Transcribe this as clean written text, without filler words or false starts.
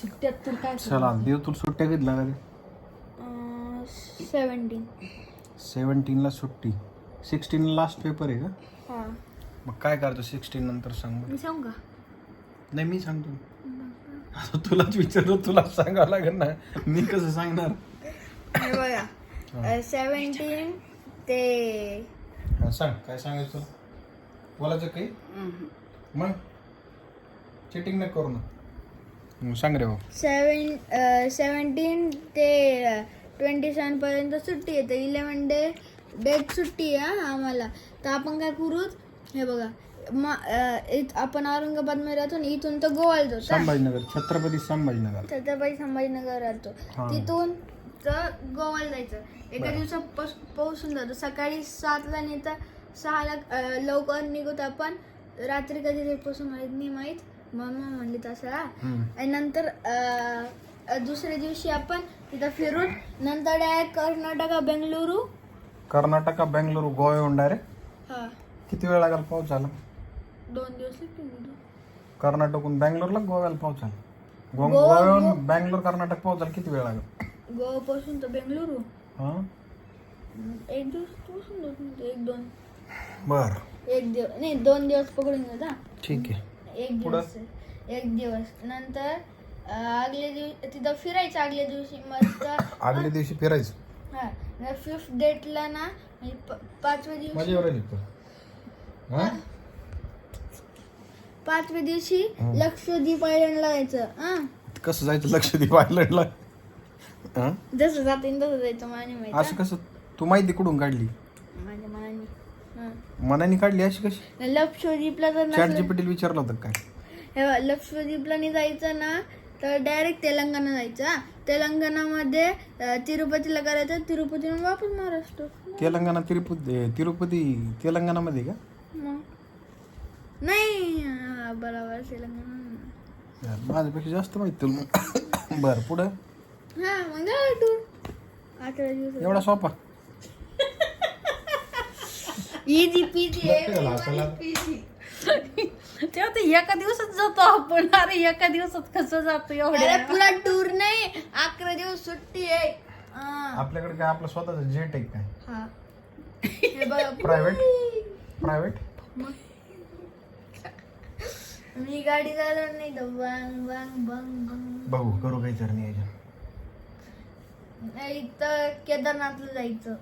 सुट्ट्यात तर काय चला देव तुला सुट्ट्या कधी लागली? 17ला सुट्टी. 16 लास्ट पेपर आहे का? हा. मग काय करतो 16 नंतर सांग बरं. मी सांगू का? नाही मी सांगतो. आता तुलाच विचारतो, तुला सांगावं लागेल ना, मी कसं सांगणार? हे बघा 17 ते हा, सांग काय सांगायचं तुला? बोलायचं काही? मग चिटिंग नाही करू ना. सांग रे बाबा. 17 ते 27 पर्यंत सुट्टी येते. 11 डेट सुट्टी आहे आम्हाला. तर आपण काय करू, हे बघा आपण औरंगाबाद मध्ये राहतो ना, इथून तर गोवाला जातो. संभाजीनगर, छत्रपती संभाजीनगर राहतो. तिथून तर गोवाला जायचं. एका दिवसात पोहोचून जातो. सकाळी 7ला नाही तर 6ला लवकर निघतो आपण. रात्री कधी पोहोचून माहित मम्मा म्हणली तसं. आणि नंतर दुसऱ्या दिवशी आपण तिथं फिरून नंतर डायरेक्ट कर्नाटका बेंगलुरू गोवा येऊन डायरेक्ट. हा. किती वेळ लागेल पोहोचायला? 2 दिवस लागतील. कर्नाटकहून बँगलोरला गोव्याला पोहोचायला. गोव्याहून बँगलोर कर्नाटक पोहोचायला किती वेळ लागेल? गोवा पासून तर बेंगलुरू हा 1 दिवस पोहोचून जातो. 1-2 बर. 1 दिवस नाही 2 दिवस पकडून जा. ठीक आहे. 1 दिवस नंतर आगल्या दिवशी तिथं फिरायचं. आगल्या दिवशी मस्त आगल्या दिवशी फिरायचं. हा 5th डेटला ना, 5व्या दिवशी मजा येऊ राहिली. 5व्या दिवशी लक्षद्वीप आयलंडला जायचं. कसं जायचं लक्षद्वीप आयलंडला? जसं जातीन तसं जायचं. माहिती असं कसं? तू माहिती कुठून काढली? माझ्या मनाने. मनाने काढली अशी कशी? लक्षद्वीपला जर चॅट जीपीटीला विचारलं होतं काय? हे लक्षद्वीपला नाही जायचं ना, तर डायरेक्ट तेलंगणा जायचं. तेलंगणामध्ये तिरुपतीला करायचं. तिरुपतीहून वापस महाराष्ट्र. तेलंगणा तिरुपती तेलंगणामध्ये का? नाही बरोबर तेलंगणा. माझ्यापेक्षा जास्त माहिती तुला. बरं पुढं. हा मग टूर 18 दिवस. एवढा सोपा? इझी पीजी तेव्हा ते एका दिवसात जातो आपण. अरे एका दिवसात कसं जातो एवढ्या? पुरा टूर नाही, 11 दिवस सुट्टी आहे. आपल्याकडे काय आपलं स्वतःच जेट आहे काय? हा हे बघा प्रायव्हेट मी गाडी चालवणार नाही. तर वांग वांग बंग बंग. बघू करू काही तर नाही याच्या. नाही तर केदारनाथला जायचं.